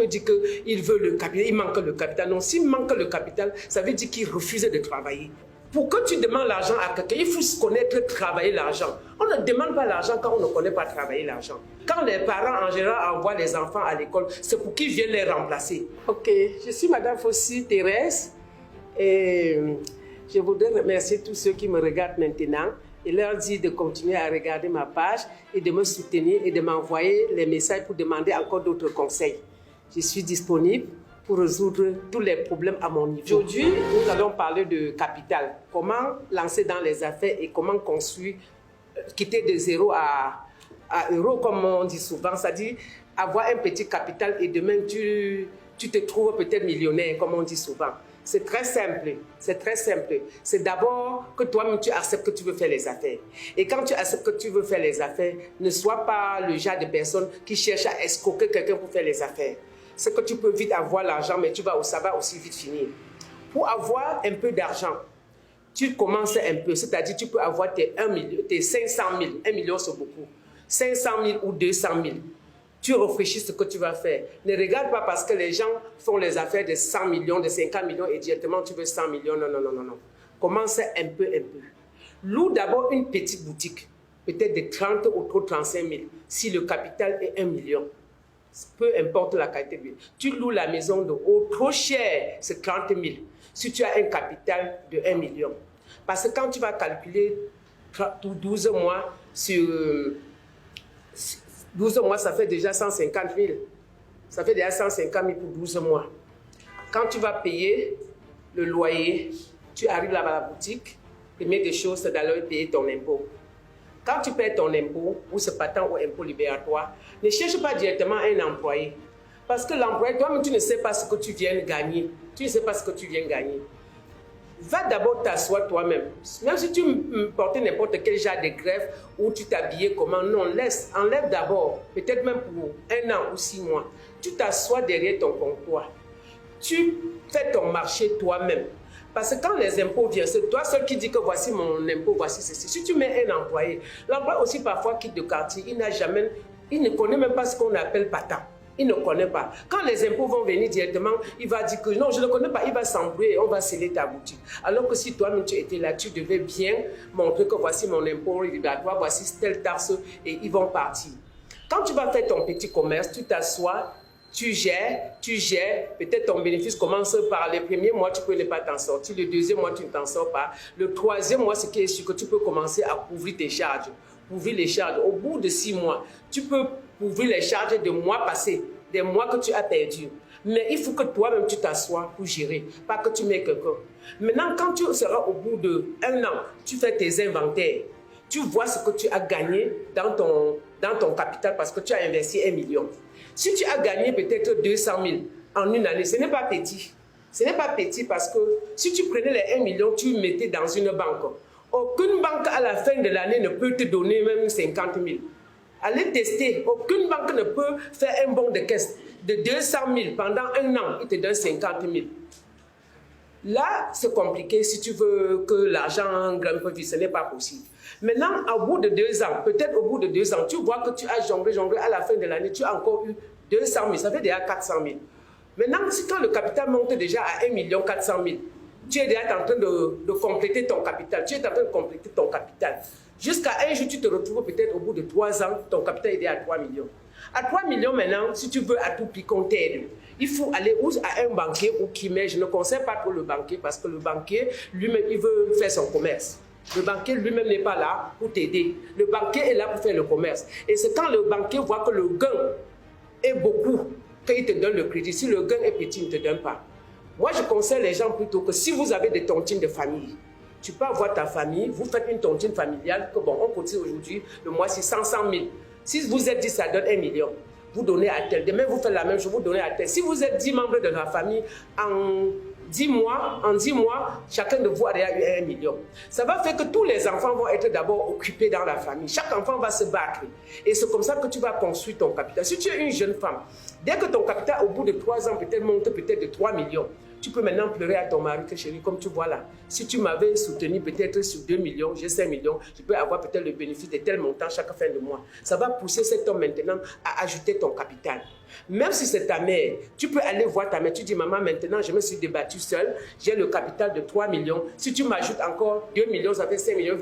dit qu'il veut le capital, il manque le capital. Non, s'il manque le capital, ça veut dire qu'il refuse de travailler. Pour que tu demandes l'argent à quelqu'un, il faut se connaître travailler l'argent. On ne demande pas l'argent quand on ne connaît pas travailler l'argent. Quand les parents, en général, envoient les enfants à l'école, c'est pour qu'ils viennent les remplacer. Ok, je suis Madame Fossi Thérèse et je voudrais remercier tous ceux qui me regardent maintenant et leur dire de continuer à regarder ma page et de me soutenir et de m'envoyer les messages pour demander encore d'autres conseils. Je suis disponible pour résoudre tous les problèmes à mon niveau. Aujourd'hui, nous allons parler de capital. Comment lancer dans les affaires et comment construire, quitter de 0 à euro, comme on dit souvent. C'est-à-dire avoir un petit capital et demain, tu te trouves peut-être millionnaire, comme on dit souvent. C'est très simple, c'est très simple. C'est d'abord que toi-même, tu acceptes que tu veux faire les affaires. Et quand tu acceptes que tu veux faire les affaires, ne sois pas le genre de personne qui cherche à escroquer quelqu'un pour faire les affaires. C'est que tu peux vite avoir l'argent, mais ça va aussi vite finir. Pour avoir un peu d'argent, tu commences un peu, c'est-à-dire tu peux avoir tes 1 million, tes 500 000. 1 million, c'est beaucoup. 500 000 ou 200 000. Tu réfléchis ce que tu vas faire. Ne regarde pas parce que les gens font les affaires de 100 millions, de 50 millions et directement tu veux 100 millions. Non, non, non, non, non. Commence un peu, un peu. Loue d'abord une petite boutique, peut-être de 30 ou 35 000, si le capital est 1 million. Peu importe la qualité de vie. Tu loues la maison de haut, trop cher, c'est 30 000. Si tu as un capital de 1 million. Parce que quand tu vas calculer 12 mois sur 12 mois, ça fait déjà 150 000. Ça fait déjà 150 000 pour 12 mois. Quand tu vas payer le loyer, tu arrives là-bas à la boutique, première des choses, c'est d'aller payer ton impôt. Quand tu paies ton impôt, ou ce patent ou impôt libératoire, ne cherche pas directement un employé. Parce que l'employé, toi-même, tu ne sais pas ce que tu viens gagner. Tu ne sais pas ce que tu viens gagner. Va d'abord t'asseoir toi-même. Même si tu portais n'importe quel genre de greffe ou tu t'habillais comment, non, enlève d'abord, peut-être même pour 1 an ou 6 mois. Tu t'assois derrière ton comptoir. Tu fais ton marché toi-même. Parce que quand les impôts viennent, c'est toi seul qui dis que voici mon impôt, voici ceci. Si tu mets un employé, l'employé aussi parfois quitte de quartier, il ne connaît même pas ce qu'on appelle patent. Il ne connaît pas. Quand les impôts vont venir directement, il va dire que non, je ne connais pas, il va s'embrouiller et on va sceller ta boutique. Alors que si toi-même tu étais là, tu devais bien montrer que voici mon impôt libératoire, voici telle taxe et ils vont partir. Quand tu vas faire ton petit commerce, tu t'assois, tu gères, peut-être ton bénéfice commence par les premiers mois, tu peux ne pas t'en sortir, le deuxième mois, tu ne t'en sors pas, le troisième mois, ce qui est sûr que tu peux commencer à couvrir tes charges. Couvrir les charges. Au bout de 6 mois, tu peux couvrir les charges des mois passés, des mois que tu as perdus. Mais il faut que toi-même tu t'assoies pour gérer, pas que tu mets quelqu'un. Maintenant, quand tu seras au bout de 1 an, tu fais tes inventaires. Tu vois ce que tu as gagné dans ton capital parce que tu as investi 1 million. Si tu as gagné peut-être 200 000 en une année, ce n'est pas petit. Ce n'est pas petit parce que si tu prenais les 1 million, tu le mettais dans une banque. Aucune banque à la fin de l'année ne peut te donner même 50 000. Allez tester. Aucune banque ne peut faire un bon de caisse de 200 000 pendant 1 an. Il te donne 50 000. Là, c'est compliqué si tu veux que l'argent grimpe vite. Ce n'est pas possible. Maintenant, au bout de 2 ans, peut-être au bout de 2 ans, tu vois que tu as jonglé, à la fin de l'année, tu as encore eu 200 000. Ça fait déjà 400 000. Maintenant, quand le capital monte déjà à 1 400 000, tu es déjà en train de compléter ton capital. Tu es en train de compléter ton capital. Jusqu'à un jour, tu te retrouves peut-être au bout de 3 ans, ton capital est déjà à 3 millions. À 3 millions maintenant, si tu veux à tout prix qu'on t'aide, il faut aller à un banquier ou qui met. Je ne conseille pas pour le banquier parce que le banquier, lui-même, il veut faire son commerce. Le banquier lui-même n'est pas là pour t'aider. Le banquier est là pour faire le commerce. Et c'est quand le banquier voit que le gain est beaucoup, qu'il te donne le crédit. Si le gain est petit, il ne te donne pas. Moi, je conseille les gens plutôt que si vous avez des tontines de famille, tu peux avoir ta famille, vous faites une tontine familiale, que bon, on cotise aujourd'hui, le mois c'est 500 000. Si vous êtes 10, ça donne 1 million. Vous donnez à tel. Demain, vous faites la même chose, vous donnez à tel. Si vous êtes 10 membres de la famille, en 10 mois, chacun de vous a déjà eu 1 million. Ça va faire que tous les enfants vont être d'abord occupés dans la famille. Chaque enfant va se battre. Et c'est comme ça que tu vas construire ton capital. Si tu es une jeune femme, dès que ton capital, au bout de 3 ans, peut-être monte peut-être de 3 millions, Tu peux maintenant pleurer à ton mari que chérie, comme tu vois là, si tu m'avais soutenu peut-être sur 2 millions, j'ai 5 millions, je peux avoir peut-être le bénéfice de tel montant chaque fin de mois. Ça va pousser cet homme maintenant à ajouter ton capital. Même si c'est ta mère, tu peux aller voir ta mère, tu dis maman maintenant je me suis débattue seule, j'ai le capital de 3 millions, si tu m'ajoutes encore 2 millions, ça fait 5 millions,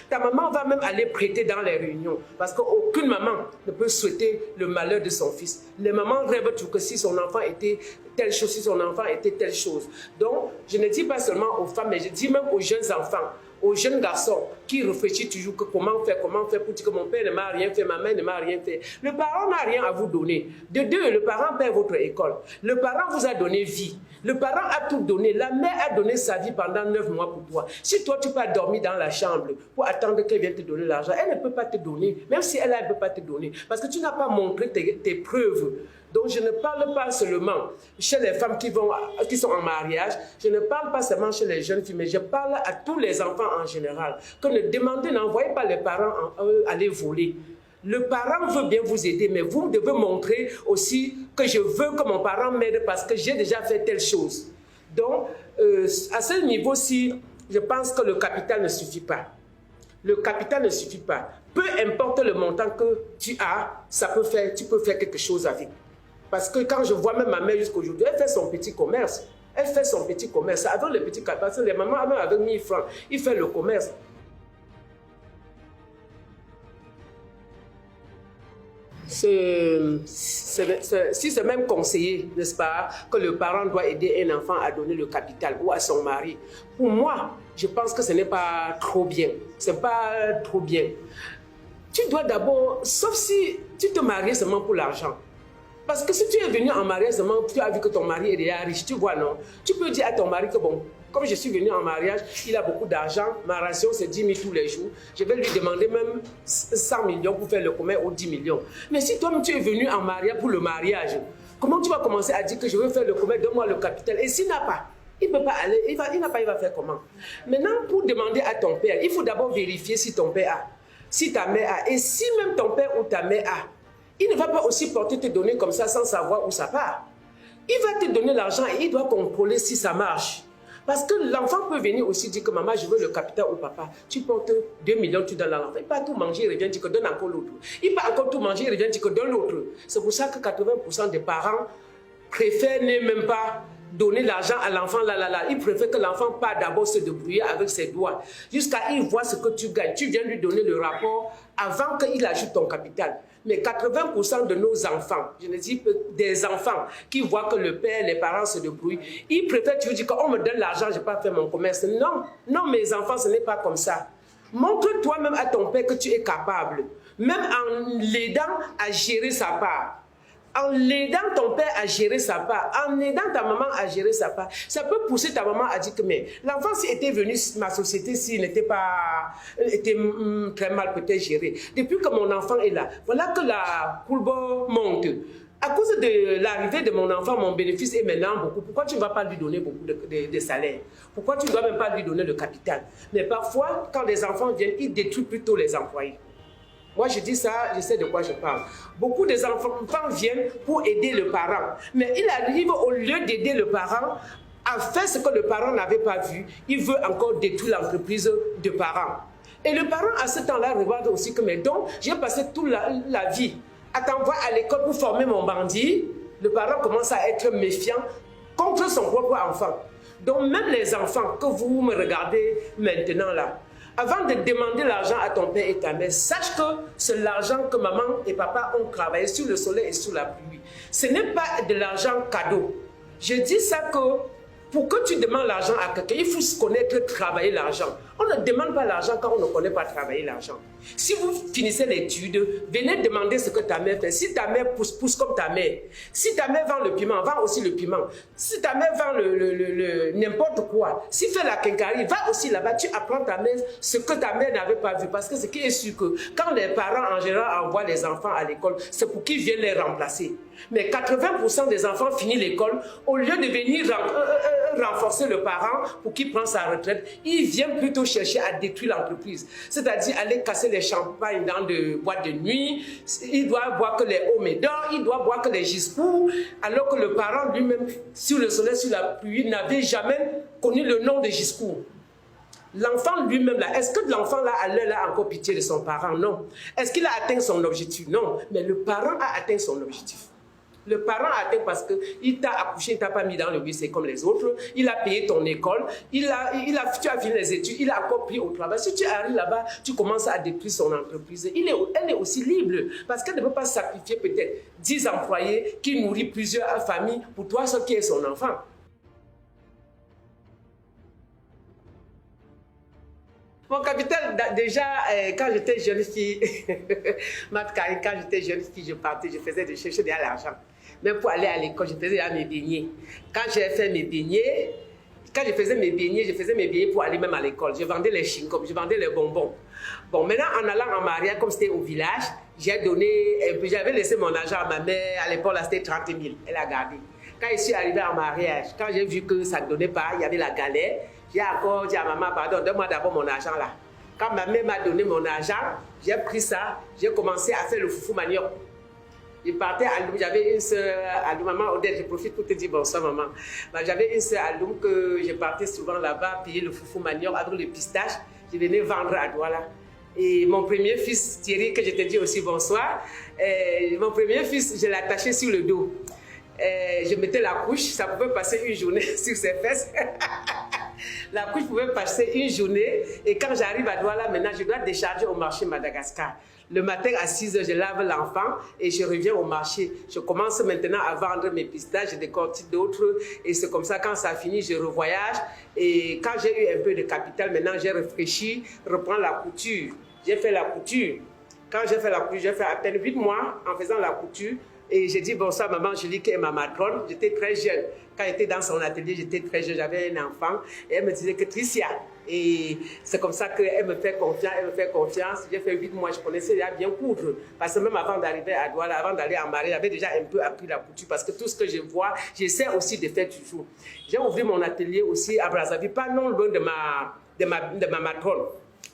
ta maman va même aller prêter dans les réunions parce qu'aucune maman ne peut souhaiter le malheur de son fils. Les mamans rêvent toujours que si son enfant était telle chose, si son enfant était telle chose. Donc je ne dis pas seulement aux femmes, mais je dis même aux jeunes enfants, aux jeunes garçons qui réfléchissent toujours que comment faire pour dire que mon père ne m'a rien fait, ma mère ne m'a rien fait. Le parent n'a rien à vous donner. De deux, le parent paie votre école. Le parent vous a donné vie. Le parent a tout donné. La mère a donné sa vie pendant 9 mois pour toi. Si toi, tu peux dormir dans la chambre pour attendre qu'elle vienne te donner l'argent, elle ne peut pas te donner. Même si elle ne peut pas te donner. Parce que tu n'as pas montré tes preuves. Donc je ne parle pas seulement chez les femmes qui sont en mariage, je ne parle pas seulement chez les jeunes filles, mais je parle à tous les enfants en général. Que n'envoyez pas les parents aller voler. Le parent veut bien vous aider, mais vous devez montrer aussi que je veux que mon parent m'aide parce que j'ai déjà fait telle chose. Donc, à ce niveau-ci, je pense que le capital ne suffit pas. Le capital ne suffit pas. Peu importe le montant que tu as, tu peux faire quelque chose avec. Parce que quand je vois même ma mère jusqu'aujourd'hui, elle fait son petit commerce. Elle fait son petit commerce. Avec le petit capital, les mamans même avec 1000 francs, ils font le commerce. Si c'est même conseillé, n'est-ce pas, que le parent doit aider un enfant à donner le capital ou à son mari, pour moi, je pense que ce n'est pas trop bien. Ce n'est pas trop bien. Tu dois d'abord, sauf si tu te maries seulement pour l'argent. Parce que si tu es venu en mariage seulement, tu as vu que ton mari est déjà riche, tu vois, non? Tu peux dire à ton mari que bon, comme je suis venu en mariage, il a beaucoup d'argent, ma ration c'est 10 000 tous les jours, je vais lui demander même 100 millions pour faire le commerce ou 10 millions. Mais si toi-même tu es venu en mariage pour le mariage, comment tu vas commencer à dire que je veux faire le commerce, donne-moi le capital? Et s'il n'a pas, il ne peut pas aller, il va faire comment? Maintenant, pour demander à ton père, il faut d'abord vérifier si ton père a, si ta mère a, et si même ton père ou ta mère a. Il ne va pas aussi porter te donner comme ça sans savoir où ça part. Il va te donner l'argent et il doit contrôler si ça marche. Parce que l'enfant peut venir aussi dire que maman, je veux le capital au papa. Tu portes 2 millions, tu donnes à l'enfant. Il peut tout manger, il revient dire que donne encore l'autre. Il peut encore tout manger, il revient dire que donne l'autre. C'est pour ça que 80% des parents préfèrent ne même pas donner l'argent à l'enfant, il préfère que l'enfant parte d'abord se débrouiller avec ses doigts, jusqu'à il voit ce que tu gagnes. Tu viens lui donner le rapport avant qu'il ajoute ton capital. Mais 80% de nos enfants, je ne dis pas des enfants, qui voient que le père, les parents se débrouillent, ils préfèrent, tu veux dire qu'on me donne l'argent, je n'ai pas fait mon commerce. Non, non mes enfants, ce n'est pas comme ça. Montre toi-même à ton père que tu es capable, même en l'aidant à gérer sa part. En l'aidant ton père à gérer sa part, en aidant ta maman à gérer sa part, ça peut pousser ta maman à dire que mais l'enfant s'il était venu, ma société s'il n'était pas, était très mal peut-être géré. Depuis que mon enfant est là, voilà que la courbe monte. À cause de l'arrivée de mon enfant, mon bénéfice est maintenant beaucoup. Pourquoi tu ne vas pas lui donner beaucoup de salaire? Pourquoi tu ne dois même pas lui donner le capital? Mais parfois, quand les enfants viennent, ils détruisent plutôt les employés. Moi, je dis ça, je sais de quoi je parle. Beaucoup des enfants viennent pour aider le parent. Mais il arrive, au lieu d'aider le parent, à faire ce que le parent n'avait pas vu, il veut encore détruire l'entreprise de parent. Et le parent, à ce temps-là, regarde aussi que, mais donc, j'ai passé toute la vie à t'envoyer à l'école pour former mon bandit. Le parent commence à être méfiant contre son propre enfant. Donc, même les enfants que vous me regardez maintenant là, avant de demander l'argent à ton père et ta mère, sache que c'est l'argent que maman et papa ont travaillé sur le soleil et sous la pluie. Ce n'est pas de l'argent cadeau. Je dis ça que pour que tu demandes l'argent à quelqu'un, il faut se connaître travailler l'argent. On ne demande pas l'argent quand on ne connaît pas travailler l'argent. Si vous finissez l'étude, venez demander ce que ta mère fait. Si ta mère pousse comme ta mère, si ta mère vend le piment, vend aussi le piment. Si ta mère vend n'importe quoi, si fait la quincaillerie, va aussi là-bas, tu apprends ta mère ce que ta mère n'avait pas vu. Parce que ce qui est sûr que quand les parents en général envoient les enfants à l'école, c'est pour qu'ils viennent les remplacer. Mais 80% des enfants finissent l'école, au lieu de venir renforcer le parent pour qu'il prenne sa retraite, ils viennent plutôt chercher à détruire l'entreprise. C'est-à-dire aller casser des champagnes dans de boîtes de nuit, il doit boire que les hauts médors, il doit boire que les giscours, alors que le parent lui-même, sur le soleil, sur la pluie, n'avait jamais connu le nom de giscours. L'enfant lui-même, là, est-ce que l'enfant là a encore pitié de son parent? Non. Est-ce qu'il a atteint son objectif? Non. Mais le parent a atteint son objectif. Le parent a atteint parce qu'il t'a accouché, il ne t'a pas mis dans le bus comme les autres, il a payé ton école, tu as fini les études, il a encore pris au travail. Si tu arrives là-bas, tu commences à détruire son entreprise. Elle est aussi libre parce qu'elle ne peut pas sacrifier peut-être 10 employés qui nourrissent plusieurs familles pour toi, seul qui est son enfant. Mon capitaine, déjà, quand j'étais jeune fille, quand j'étais jeune fille, je partais, je faisais de chercher de l'argent. Même pour aller à l'école, je faisais déjà mes beignets. Quand j'ai fait mes beignets, je faisais mes beignets pour aller même à l'école. Je vendais les chewing-gums, je vendais les bonbons. Bon, maintenant, en allant en mariage, comme c'était au village, j'avais laissé mon argent à ma mère. À l'époque, là, c'était 30 000. Elle a gardé. Quand je suis arrivé en mariage, quand j'ai vu que ça ne donnait pas, il y avait la galère. J'ai encore dit à maman, pardon, donne-moi d'abord mon argent là. Quand ma mère m'a donné mon argent, j'ai pris ça, j'ai commencé à faire le foufou manioc. Je partais à Loum, j'avais une soeur à Loum, maman Odette, je profite pour te dire bonsoir maman. J'avais une soeur à Loum que je partais souvent là-bas, payer le foufou manioc avec le pistache, je venais vendre à Douala. Et mon premier fils, Thierry, que je te dis aussi bonsoir, mon premier fils, je l'attachais sur le dos. Je mettais la couche, ça pouvait passer une journée sur ses fesses. La couche pouvait passer une journée et quand j'arrive à Douala, maintenant, je dois décharger au marché Madagascar. Le matin à 6 h, je lave l'enfant et je reviens au marché. Je commence maintenant à vendre mes pistaches, je décortique d'autres et c'est comme ça, quand ça finit, je revoyage. Et quand j'ai eu un peu de capital, maintenant, j'ai réfléchi, reprends la couture. J'ai fait la couture. Quand j'ai fait la couture, j'ai fait à peine 8 mois en faisant la couture. Et j'ai dit bonsoir maman Julie qui est ma matrone. J'étais très jeune. Quand j'étais dans son atelier, j'étais très jeune, j'avais un enfant. Et elle me disait que Tricia. Et c'est comme ça qu'elle me fait confiance, J'ai fait 8 mois, je connaissais déjà bien coudre. Parce que même avant d'arriver à Douala, avant d'aller en mariage, j'avais déjà un peu appris la couture. Parce que tout ce que je vois, j'essaie aussi de faire toujours. J'ai ouvert mon atelier aussi à Brazzaville, pas non loin de ma matrone.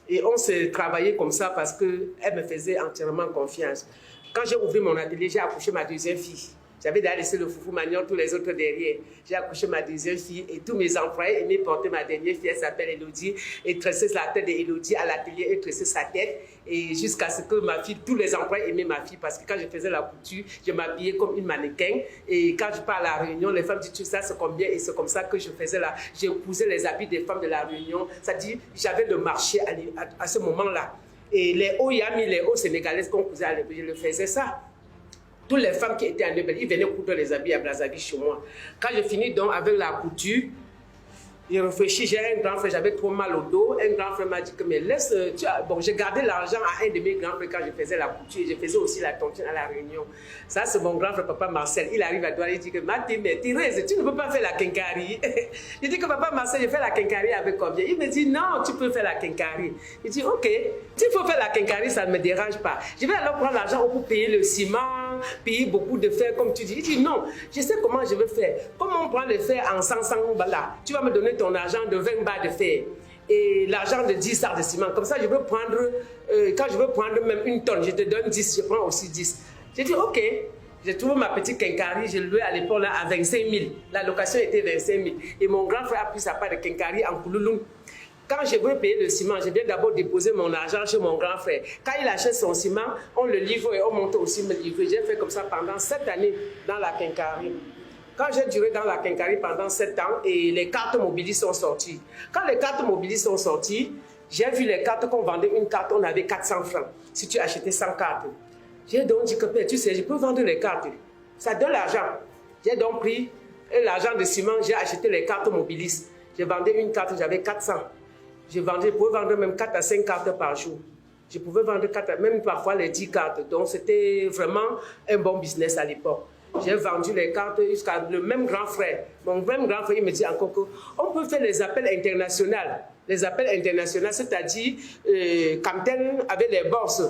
Et on s'est travaillé comme ça parce qu'elle me faisait entièrement confiance. Quand j'ai ouvert mon atelier, j'ai accouché ma deuxième fille. J'avais déjà laissé le foufou manioc, tous les autres derrière. J'ai accouché ma deuxième fille et tous mes employés aimaient porter ma dernière fille. Elle s'appelle Elodie et tresser la tête d'Elodie à l'atelier et tresser sa tête. Et jusqu'à ce que ma fille, tous les employés aimaient ma fille parce que quand je faisais la couture, je m'habillais comme une mannequin. Et quand je pars à la Réunion, les femmes disent ça c'est combien et c'est comme ça que je faisais là. J'épousais les habits des femmes de la Réunion. Ça dit, j'avais le marché à ce moment-là. Et les hauts yamis, les hauts sénégalaises qu'on cousait à l'époque, je le faisais ça. Toutes les femmes qui étaient à Nebel, ils venaient coudre les habits à Brazzaville chez moi. Quand je finis donc avec la couture, j'ai réfléchi, j'ai un grand frère, j'avais trop mal au dos. Un grand frère m'a dit que mais laisse, bon, j'ai gardé l'argent à un de mes grands frères quand je faisais la couture. Je faisais aussi la tontine à la Réunion. Ça, c'est mon grand frère, papa Marcel. Il arrive à Douala, il dit que Mathé, mais Thérèse, tu ne peux pas faire la quincaillerie. Je dis que papa Marcel, je fais la quincaillerie avec combien? Il me dit non, tu peux faire la quincaillerie. Je dis ok, s'il faut faire la quincaillerie, ça ne me dérange pas. Je vais alors prendre l'argent pour payer le ciment, payer beaucoup de fer, comme tu dis. Il dit non, je sais comment je vais faire. Comment on prend le fer en 500 là? Tu vas me donner ton argent de 20 barres de fer et l'argent de 10 sards de ciment. Comme ça, je veux prendre, quand je veux prendre même une tonne, je te donne 10, je prends aussi 10. J'ai dit, ok, j'ai trouvé ma petite quincaillerie, je louais à l'époque là à 25 000. La location était 25 000. Et mon grand frère a pris sa part de quincaillerie en Koulouloum. Quand je veux payer le ciment, je viens d'abord déposer mon argent chez mon grand frère. Quand il achète son ciment, on le livre et on monte aussi me livrer. J'ai fait comme ça pendant 7 années dans la quincaillerie. Quand j'ai duré dans la quincaillerie pendant 7 ans et les cartes mobilies sont sorties. Quand les cartes mobilies sont sorties, j'ai vu les cartes qu'on vendait. Une carte, on avait 400 francs si tu achetais 100 cartes. J'ai donc dit que tu sais, je peux vendre les cartes. Ça donne l'argent. J'ai donc pris l'argent de ciment, j'ai acheté les cartes mobilistes. J'ai vendu une carte, j'avais 400. Je pouvais vendre même 4 à 5 cartes par jour. Je pouvais vendre 4, même parfois les 10 cartes. Donc c'était vraiment un bon business à l'époque. J'ai vendu les cartes jusqu'à le même grand frère. Mon même grand frère, il me dit encore qu'on peut faire les appels internationaux. Les appels internationaux, c'est-à-dire, Camtel avait les bourses.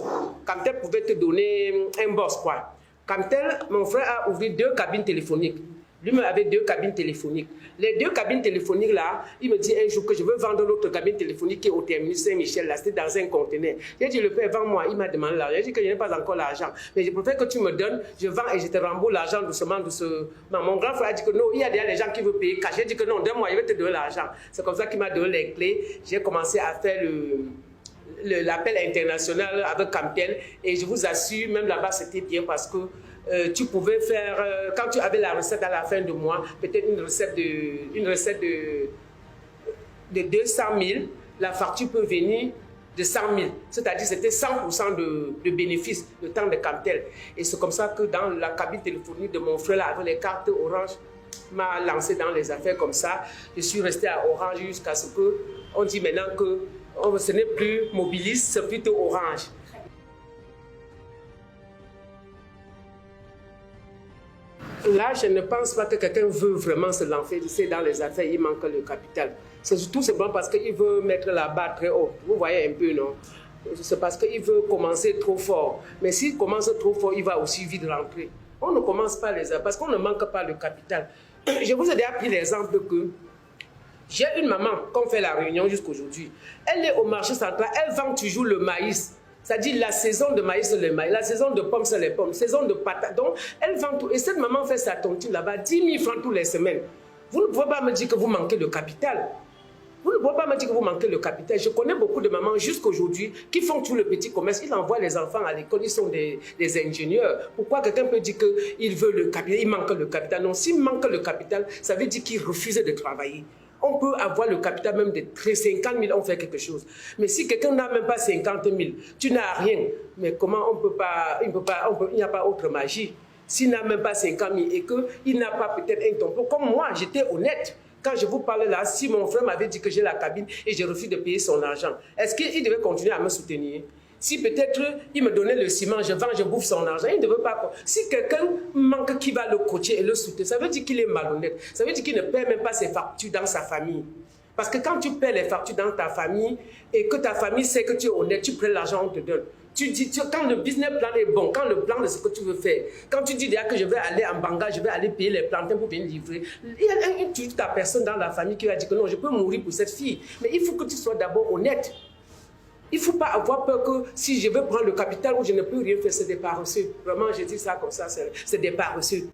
Camtel pouvait te donner un bourse, quoi. Camtel, mon frère a ouvert 2 cabines téléphoniques. Lui avait 2 cabines téléphoniques. Les 2 cabines téléphoniques là, il me dit un jour que je veux vendre l'autre cabine téléphonique qui est au terminus Saint-Michel, là, c'était dans un conteneur. J'ai dit, le père, vends-moi. Il m'a demandé l'argent. J'ai dit que je n'ai pas encore l'argent. Mais je préfère que tu me donnes, je vends et je te rembourse l'argent doucement, doucement. Mon grand frère a dit que non, il y a déjà des gens qui veulent payer cash. J'ai dit que non, donne-moi, je vais te donner l'argent. C'est comme ça qu'il m'a donné les clés. J'ai commencé à faire l'appel international avec Camtel et je vous assure, même là-bas, c'était bien parce que tu pouvais faire, quand tu avais la recette à la fin de mois, peut-être une recette de 200 000, la facture peut venir de 100 000. C'est-à-dire c'était 100% de bénéfice, le temps de Camtel. Et c'est comme ça que dans la cabine téléphonique de mon frère, là, avec les cartes Orange, m'a lancé dans les affaires comme ça. Je suis resté à Orange jusqu'à ce qu'on dit maintenant que ce n'est plus Mobilis, c'est plutôt Orange. Là, je ne pense pas que quelqu'un veut vraiment se lancer dans les affaires, il manque le capital. C'est surtout simplement parce qu'il veut mettre la barre très haut. Vous voyez un peu, non? C'est parce qu'il veut commencer trop fort. Mais s'il commence trop fort, il va aussi vite rentrer. On ne commence pas les affaires parce qu'on ne manque pas le capital. Je vous ai déjà pris l'exemple que j'ai une maman, qu'on fait la réunion jusqu'aujourd'hui. Elle est au marché central, elle vend toujours le maïs. C'est-à-dire la saison de maïs, c'est le maïs, la saison de pommes, c'est les pommes, la saison de patates. Donc, elle vend tout. Et cette maman fait sa tontine là-bas, 10 000 francs toutes les semaines. Vous ne pouvez pas me dire que vous manquez de capital. Vous ne pouvez pas me dire que vous manquez de capital. Je connais beaucoup de mamans jusqu'aujourd'hui qui font tout le petit commerce. Ils envoient les enfants à l'école, ils sont des ingénieurs. Pourquoi quelqu'un peut dire qu'il veut le capital, il manque le capital? Non, s'il manque le capital, ça veut dire qu'il refuse de travailler. On peut avoir le capital même de 50 000, on fait quelque chose. Mais si quelqu'un n'a même pas 50 000, tu n'as rien. Mais comment on peut pas, il n'y a pas autre magie. S'il n'a même pas 50 000 et qu'il n'a pas peut-être un tampon, comme moi, j'étais honnête. Quand je vous parlais là, si mon frère m'avait dit que j'ai la cabine et je refuse de payer son argent, est-ce qu'il devait continuer à me soutenir? Si peut-être il me donnait le ciment, je vends, je bouffe son argent, il ne veut pas. Si quelqu'un manque qui va le coacher et le soutenir, ça veut dire qu'il est malhonnête. Ça veut dire qu'il ne paie même pas ses factures dans sa famille. Parce que quand tu paies les factures dans ta famille et que ta famille sait que tu es honnête, tu prends l'argent, on te donne. Tu dis, quand le business plan est bon, quand le plan de ce que tu veux faire, quand tu dis déjà que je vais aller en Banga, je vais aller payer les plantains pour venir livrer, il y a ta personne dans la famille qui va dire que non, je peux mourir pour cette fille. Mais il faut que tu sois d'abord honnête. Il ne faut pas avoir peur que si je veux prendre le capital ou je ne peux rien faire, c'est des paresseux. Vraiment, je dis ça comme ça, c'est des paresseux.